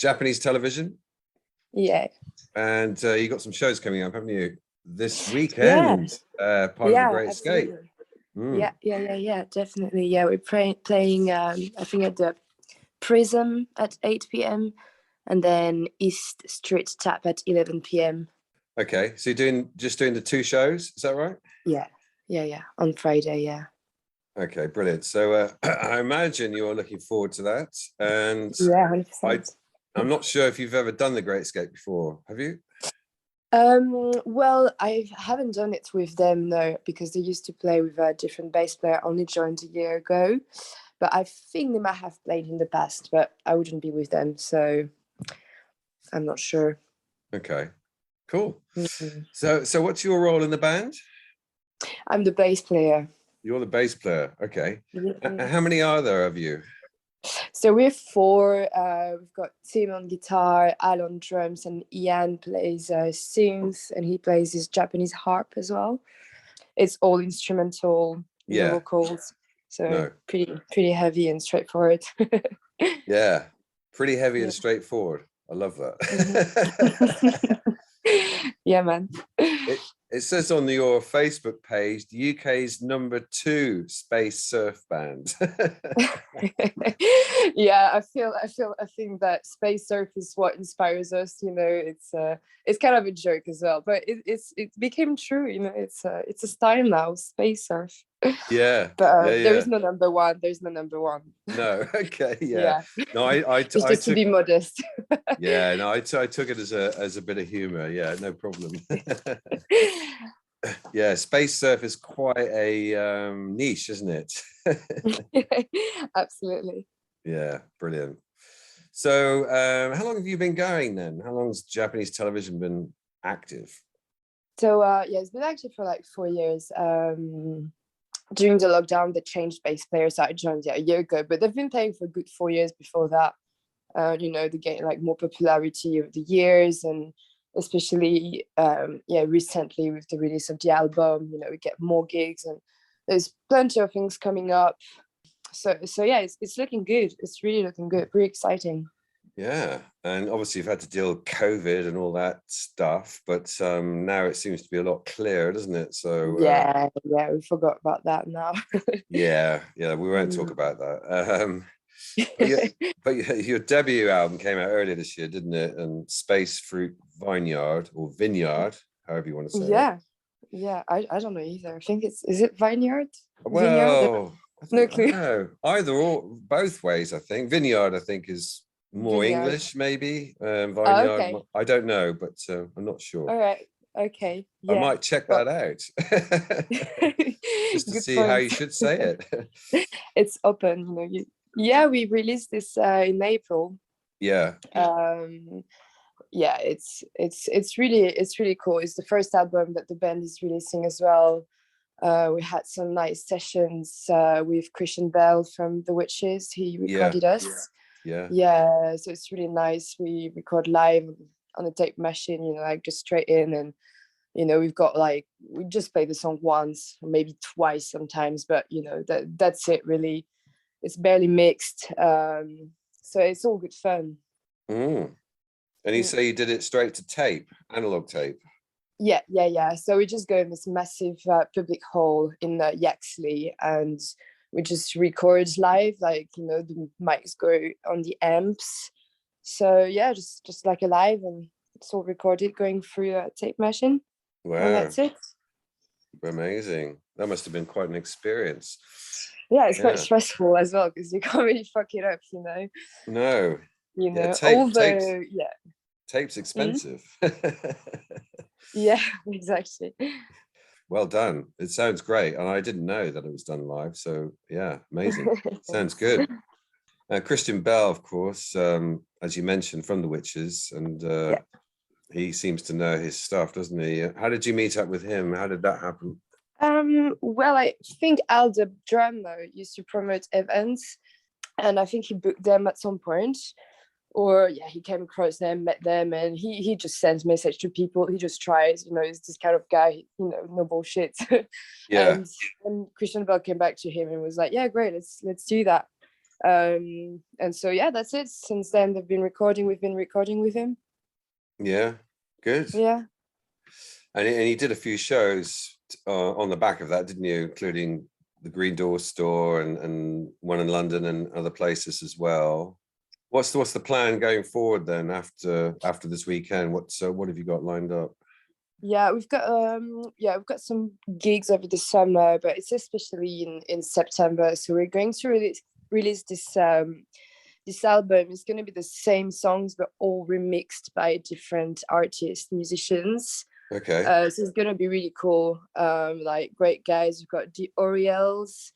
Japanese television. Yeah. And you got some shows coming up, haven't you? This weekend, Yeah. part of the Great Escape. Yeah, definitely. Yeah, we're playing, I think at the Prism at 8 p.m. and then East Street Tap at 11 p.m. Okay, so you're just doing the 2 shows, is that right? Yeah, on Friday, yeah. Okay, brilliant. So I imagine you're looking forward to that. And yeah, 100%. I'm not sure if you've ever done the Great Escape before, have you? Well, I haven't done it with them, no, because they used to play with a different bass player. Only joined a year ago, but I think they might have played in the past, but I wouldn't be with them, so I'm not sure. Okay, cool. Mm-hmm. So what's your role in the band? I'm the bass player. You're the bass player, okay. Mm-hmm. How many are there of you? So we're 4. We've got Tim on guitar, Al on drums, and Ian plays synth, and he plays his Japanese harp as well. It's all instrumental, no vocals, so pretty heavy and straightforward. Yeah, pretty heavy and straightforward. I love that. Mm-hmm. Yeah, man. It says on your Facebook page, the UK's #2 space surf band. Yeah, I think that space surf is what inspires us. You know, it's kind of a joke as well, but it became true. You know, it's a style now, space surf. Yeah, but yeah. There is no number one. There's no number one. No, okay, yeah. No, I just to be modest. Yeah, no, I took it as a bit of humor. Yeah, no problem. Yeah, space surf is quite a niche, isn't it? Absolutely. Yeah, brilliant. So how long have you been going then? How long's Japanese television been active? So it's been active for like 4 years. During the lockdown, they changed bass players. So I joined a year ago, but they've been playing for a good 4 years before that. You know, they gained like more popularity over the years, and especially recently with the release of the album, you know, we get more gigs and there's plenty of things coming up. So yeah, it's looking good. It's really looking good. Pretty exciting. Yeah, and obviously you've had to deal with COVID and all that stuff, but now it seems to be a lot clearer, doesn't it? So yeah, we forgot about that now. yeah, we won't talk about that. But your debut album came out earlier this year, didn't it? And Space Fruit Vineyard, or Vineyard, however you want to say it. Yeah, I don't know either. I think is it Vineyard? Well, Vineyard? No, either or, both ways. I think Vineyard, I think, is more Vineyard. English, maybe. Vineyard, okay. I don't know, but I'm not sure. All right. Okay. Yeah. I might check that out just to see how you should say it. It's open, you know. Yeah, we released this in April. Yeah. Yeah, it's really cool. It's the first album that the band is releasing as well. We had some nice sessions with Christian Bell from The Witches. He recorded us. Yeah, so it's really nice. We record live on a tape machine, you know, like just straight in, and you know, we just play the song once, maybe twice sometimes, but you know, that's it really. It's barely mixed, so it's all good fun. And you say you did it straight to tape, analog tape? Yeah. So we just go in this massive public hall in Yaxley, and we just record live, like, you know, the mics go on the amps. So yeah, just like a live, and it's all recorded going through a tape machine. Wow. And that's it. Amazing. That must have been quite an experience. Yeah, it's quite stressful as well, because you can't really fuck it up, you know. No. You know, tape's expensive. Yeah, exactly. Well done. It sounds great. And I didn't know that it was done live. So yeah, amazing. Sounds good. Christian Bell, of course, as you mentioned, from The Witches, and he seems to know his stuff, doesn't he? How did you meet up with him? How did that happen? Well, I think Al, the drummer, used to promote events, and I think he booked them at some point. Or he came across them, met them, and he just sends message to people. He just tries, you know, he's this kind of guy, you know, no bullshit. Yeah. And Christian Bell came back to him and was like, yeah, great, let's do that. And so yeah, that's it. Since then we've been recording with him. Yeah, good. Yeah. And you did a few shows on the back of that, didn't you? Including the Green Door store and one in London and other places as well. What's the plan going forward then after this weekend? What have you got lined up? Yeah, we've got some gigs over the summer, but it's especially in September. So we're going to release this this album. It's going to be the same songs but all remixed by different artists, musicians. Okay. So it's going to be really cool. Like great guys. We've got the Oriels,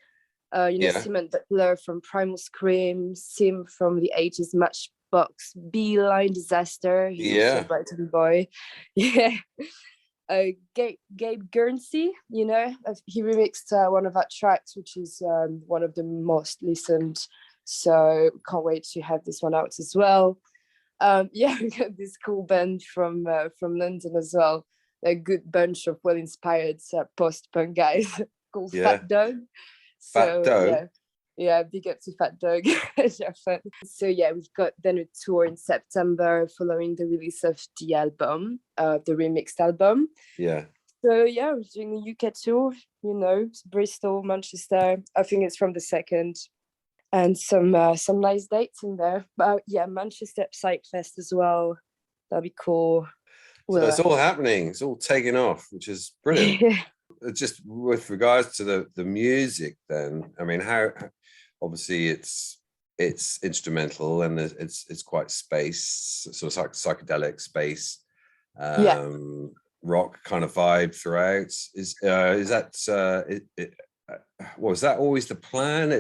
Yeah. Simon Butler from Primal Scream, Sim from the 80s Matchbox, Beeline Disaster. He's also a Brighton boy. Yeah. Gabe Guernsey, he remixed one of our tracks, which is one of the most listened. So can't wait to have this one out as well. We got this cool band from London as well. A good bunch of well-inspired post-punk guys called Fat Dog. Fat Dog. Big up to Fat Dog. So yeah, we've got then a tour in September following the release of the album, the remixed album. Yeah. So yeah, we're doing the UK tour, Bristol, Manchester. I think it's from the 2nd. And some nice dates in there. But yeah, Manchester Psych Fest as well. That'll be cool. So it's all happening. It's all taking off, which is brilliant. Just with regards to the music, then, I mean, how obviously it's instrumental and it's quite space, sort of psychedelic space, rock kind of vibe throughout. Is that was that always the plan?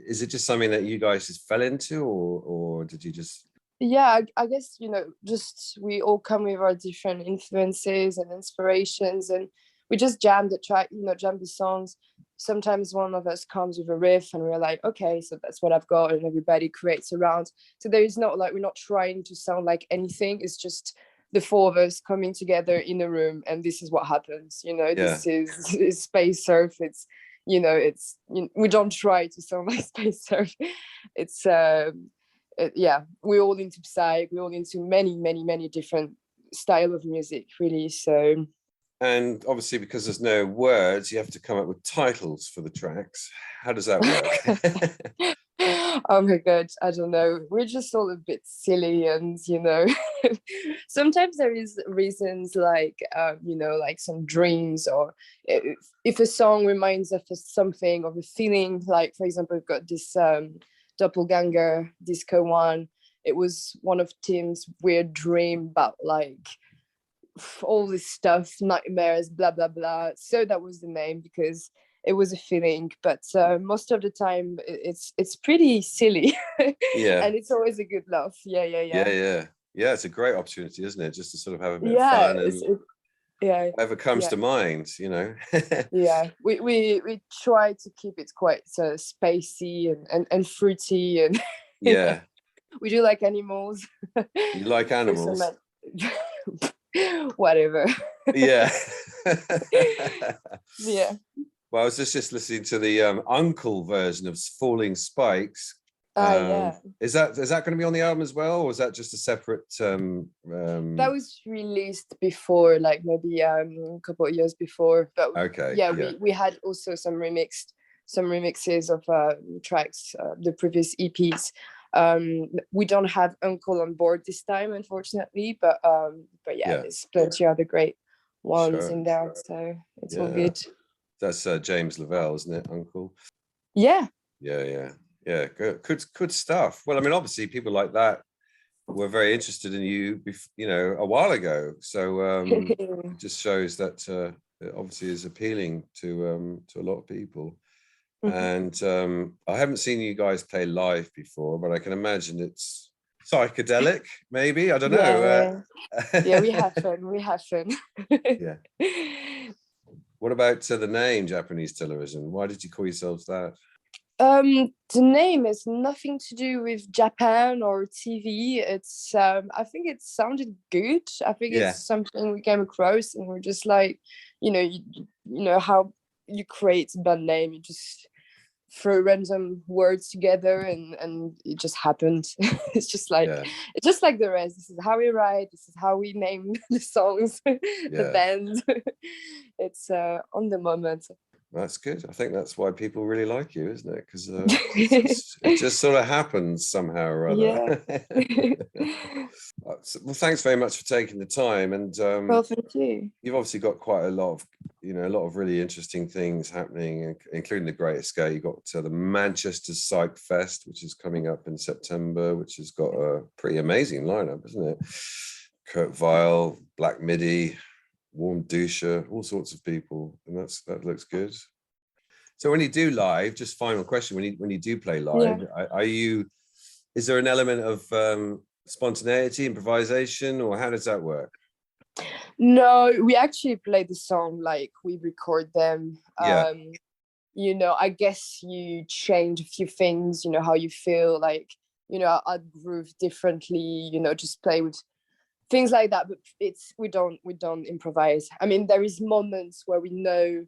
Is it just something that you guys just fell into, or did you just? Yeah, I guess, just we all come with our different influences and inspirations, and we just jam the track, jam the songs. Sometimes one of us comes with a riff and we're like, okay, so that's what I've got, and everybody creates around. So there is not like, we're not trying to sound like anything. It's just the four of us coming together in a room, and this is what happens. This is Space Surf. It's we don't try to sound like Space Surf. It's we're all into psych, we're all into many different style of music, really. So, and obviously because there's no words, you have to come up with titles for the tracks. How does that work? Oh my god, I don't know, we're just all a bit silly, and sometimes there is reasons like like some dreams, or if a song reminds us of something, of a feeling. Like, for example, we've got this Doppelganger Disco one. It was one of Tim's weird dream about like all this stuff, nightmares, blah blah blah. So that was the name, because it was a feeling. But most of the time it's pretty silly. Yeah. And it's always a good laugh. Yeah, it's a great opportunity, isn't it, just to sort of have a bit of fun and whatever comes to mind. Yeah, we try to keep it quite spacey and fruity, and yeah. We do like animals. You like animals? Whatever. Yeah. Yeah. Well, I was just listening to the Uncle version of Falling Spikes. Is that going to be on the album as well, or is that just a separate? That was released before, like maybe a couple of years before. But we had also some remixes of tracks, the previous EPs. We don't have Uncle on board this time, unfortunately, but there's plenty of other great ones in there, so it's all good. That's James Lavelle, isn't it, Uncle? Yeah. Good stuff. Well, I mean, obviously people like that were very interested in you, a while ago, so it just shows that it obviously is appealing to a lot of people. And I haven't seen you guys play live before, but I can imagine it's psychedelic, maybe. I don't know. We have fun. Yeah. What about the name Japanese Television? Why did you call yourselves that? The name has nothing to do with Japan or TV. It's I think it sounded good. I think it's something we came across, and we're just like, you know how you create a band name. You just throw random words together, and it just happened. It's just like Yeah. it's just like the rest. This is how we write, this is how we name the songs, the Yeah. band. It's on the moment. That's good. I think that's why people really like you, isn't it? Because it just sort of happens somehow or Yeah. other. Well, thanks very much for taking the time. And Well, thank you. you've obviously got quite a lot of, a lot of really interesting things happening, including the Great Escape. You've got the Manchester Psych Fest, which is coming up in September, which has got a pretty amazing lineup, isn't it? Kurt Weill, Black Midi, Warm Dusha, all sorts of people, and that looks good. So when you do live, just final question: when you do play live, is there an element of spontaneity, improvisation, or how does that work? No, we actually play the song like we record them. Yeah. I guess you change a few things, how you feel, like, I'd groove differently, just play with things like that. But we don't improvise. I mean, there is moments where we know,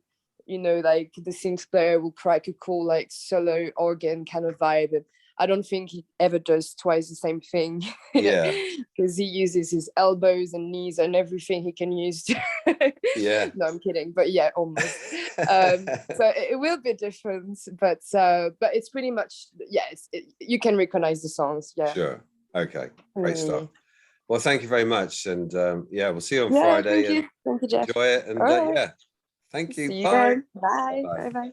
like the synth player will crack a cool like solo organ kind of vibe. And I don't think he ever does twice the same thing. Yeah. Because he uses his elbows and knees and everything he can use to... Yeah. No, I'm kidding, but yeah, almost. So it will be different, but it's pretty much, yeah, you can recognize the songs. Yeah. Sure. Okay. Great stuff. Well, thank you very much, and we'll see you on Yeah, Friday. thank you, Jeff. Enjoy it, and All right. yeah, thank you. See you Bye. then. Bye. Bye. Bye. Bye.